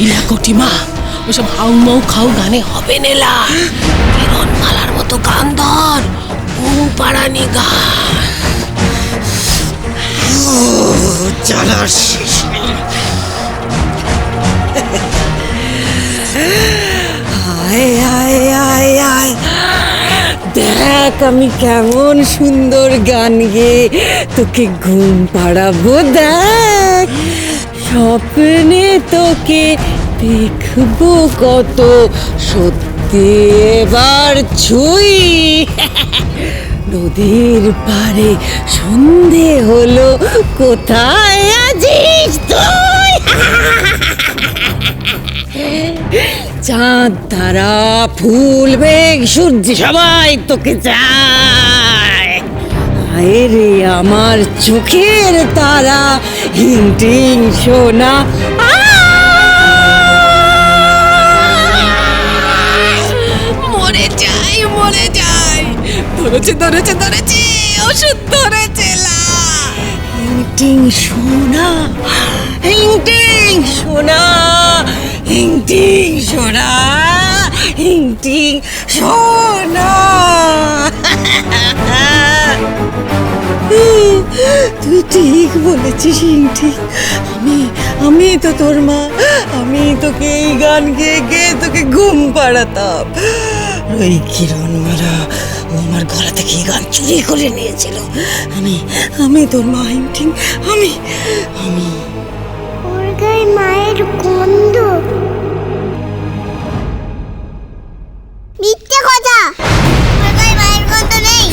হিলা কটিমা ওসব হাউ মাউ খাও গানে হবে নেলা। কিরণমালার মতো গান ধর, পাড়ানি গান। জ্বালার শেষ নেই। আয় আয় আয় আয়, দেখ আমি কেমন সুন্দর গান গেয়ে তোকে ঘুম পাড়াবো। দেখ স্বপ্নে তোকে দেখবো কত, সত্যি এবার ছুঁই। নদীর পাড়ে সন্ধে হলো, কোথায় আছিস তুই? চাঁদ তারা ফুল মেঘ সূর্য সবাই তোকে চায়। আয় রে আমার চোখের তারা, হিংটিং সোনা। মরে যাই মরে যাই। ধরেছে ধরেছে ধরেছে, ওষুধ ধরেছে। হিংটিং সোনা, হিংটিং সোনা, হিংটিং সোনা, হিংটিং সোনা। তুই ঠিক বলেছিস হিংটিং। আমি তো তোর মা, আমি তোকে এই গান গেয়ে গেয়ে তোকে ঘুম পাড়াতাম। ওই কিরণমালা ও আমার গলা থেকে এই গান চুরি করে নিয়েছিল। আমি তোর মা হিংটিং। আমি ওর গায়ে মায়ের গন্ধ। মিথ্যে কথা, ওর গায়ে মায়ের গন্ধ নেই।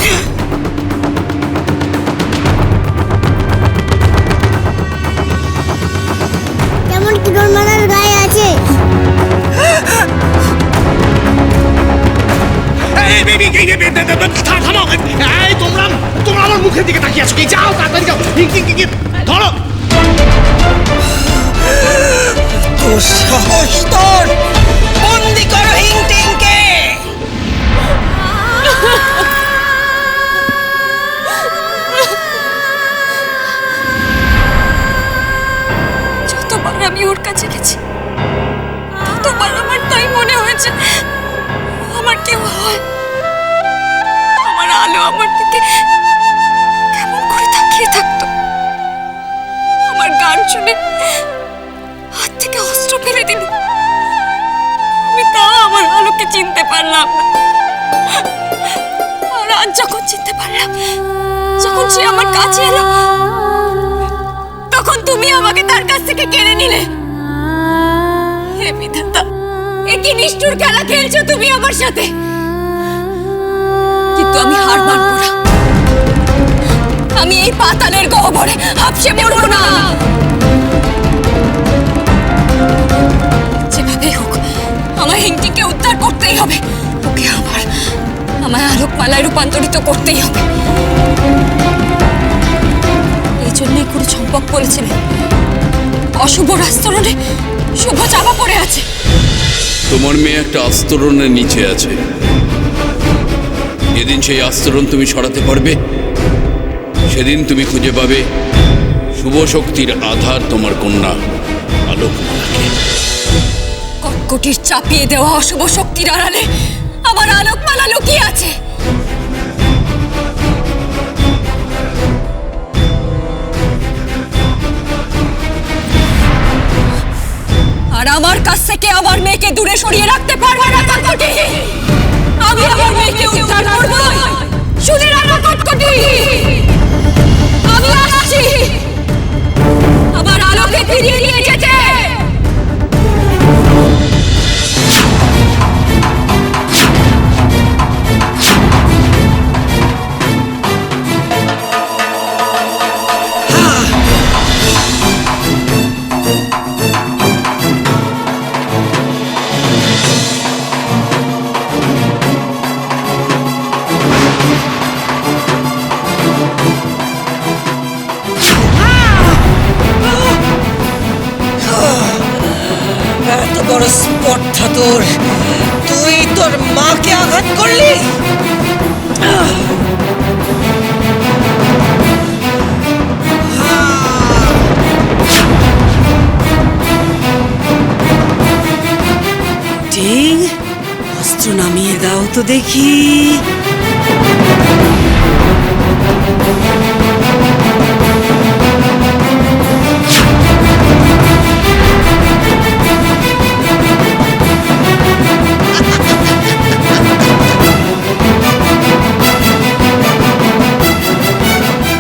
যেমন কিরণমালার গায়ে আছে। তোমরা আমার মুখের দিকে তাকিয়ে আছো কি? যাও তাড়াতাড়ি যাও, ধরো। তোর সাহস, তোর বন্দি করো হিংটিংকে। যতবার আমি ওর কাছে গেছি ততবার আমার তাই মনে হয়েছে আমার কেউ হয়। আমার আলো আমার দিকে কেমন করে তাকিয়ে থাকতো। আমার গান শুনে হাত থেকে অস্ত্র ফেলে দিল। আমি তাও আমার আলোকে চিনতে পারলাম না। আর আজ যখন চিনতে পারলাম, যখন সে আমার কাছে এলো, তখন তুমি আমাকে তার কাছ থেকে কেড়ে নিলে। হে বিধাতা, এ কি নিষ্ঠুর খেলা খেলছো তুমি আমার সাথে। কিন্তু আমি হার মানবো না। আমি এই পাতালের গহ্বরে হাঁপসে মরবো না। যেভাবেই হোক আমার হিংটিকে উদ্ধার করতেই হবে। ওকে আমায় আলোকমালায় রূপান্তরিত করতেই হবে। এই জন্যই গুরু চম্পক বলেছিলেন, অশুভ আস্তরণে শুভ চাপা পড়ে আছে। তোমার মেয়ে একটা আস্তরণের নিচে আছে। যেদিন সেই আস্তরণ তুমি সরাতে পারবে, সেদিন তুমি খুঁজে পাবে শুভ শক্তির আধার তোমার কন্যা আলোকমালাকে। কটকটির চাপিয়ে দেওয়া অশুভ শক্তির আড়ালে আমার আলোকমালা লুকিয়ে আছে। আর আমার কাছ থেকে আমার মেয়েকে দূরে সরিয়ে রাখতে পারবে না কটকটি। আমি আমার মেয়েকে উদ্ধার করব। শুনে রাখো কটকটি, আমি আসছি আমার আলোকে ফিরিয়ে নিয়ে যেতে। এত বড় স্পর্ধা তোর! তুই তোর মাকে আঘাত করলি। সিং, অস্ত্র নামিয়ে দাও তো দেখি।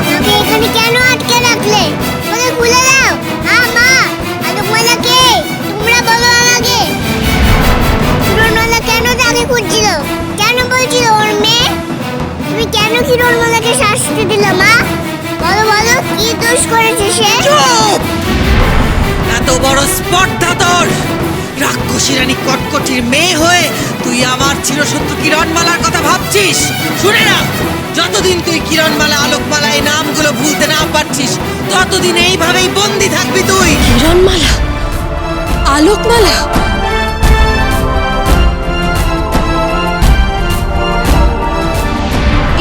আমাকে এখানে কেন আটকে রাখলে? ওকে খুলে দাও। মা, আলোকমালা কে? তোমরা বলো আমাকে। কিরণমালা কেন তাকে খুঁজছিল? কেন বলছিল ওর মেয়ে? তুমি কেন কিরণমালাকে শাস্তি দিলে মা? বলো বলো, কি দোষ করেছে সে? চুপ! এত বড় স্পর্ধা তোর! রাক্ষসী রানী কটকটির মেয়ে হয়ে তুই আমার চিরশত্রু কিরণমালার কথা ভাবছিস? শুনে না, যতদিন তুই কিরণমালা, আলোকমালা এই নামগুলো ভুলতে না পারছিস, ততদিন এইভাবেই বন্দি থাকবি তুই। কিরণমালা, আলোকমালা,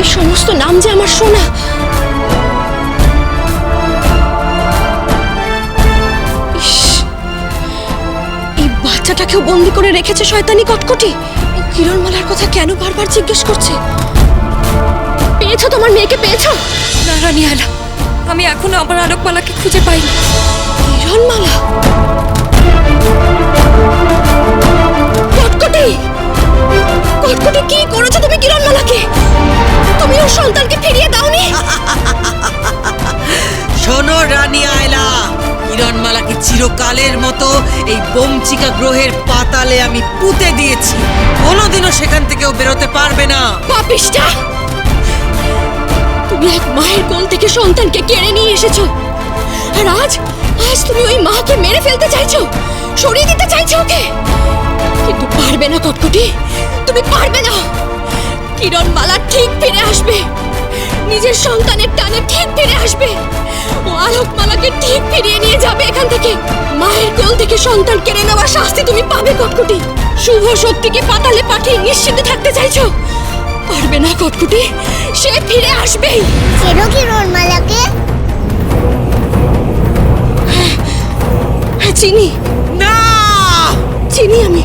এই সমস্ত নাম যে আমার শোনা। ইস, এই বাচ্চাটাকেও বন্দি করে রেখেছে শয়তানি কটকটি। এই কিরণমালার কথা কেন বারবার জিজ্ঞেস করছে? পেয়েছো তোমার মেয়েকে, পেয়েছো? না রানী আলা, আমি এখনো আমার আলোকমালাকে খুঁজে পাইনি। কিরণমালা, কটকটি, কটকটি কি করেছো তুমি কিরণমালাকে? তুমি ওর সন্তানকে ফিরিয়ে দাওনি? শোনো রানী আয়লা, কিরণমালাকে চিরকালের মতো এই বমচিকা গ্রহের পাতালে আমি পুঁতে দিয়েছি। কোনোদিনও সেখান থেকেও বেরোতে পারবে না। পাপিষ্ঠা, তুমি এক মায়ের কোল থেকে সন্তানকে কেড়ে নিয়ে এসেছো, আর আজ আজ তুমি ওই মাকে মেরে ফেলতে চাইছো, সরিয়ে দিতে চাইছো ওকে। কিন্তু পারবে না কটকটি, তুমি পারবে না। কিরণমালা ঠিক ফিরে আসবে, নিজের সন্তানের টানে ঠিক ফিরে আসবে। ও আলোকমালাকে ঠিক ফিরিয়ে নিয়ে যাবে এখান থেকে। মায়ের কোল থেকে সন্তান কেড়ে নেওয়ার শাস্তি তুমি পাবে কটকটি। শুভ শক্তিকে পাতালে পাঠিয়ে নিশ্চিন্তে থাকতে চাইছো, পারবে না কটকটি, সে ফিরে আসবেই। চেনো কিরণমালাকে? হ্যাঁ, চিনি, না, চিনি আমি।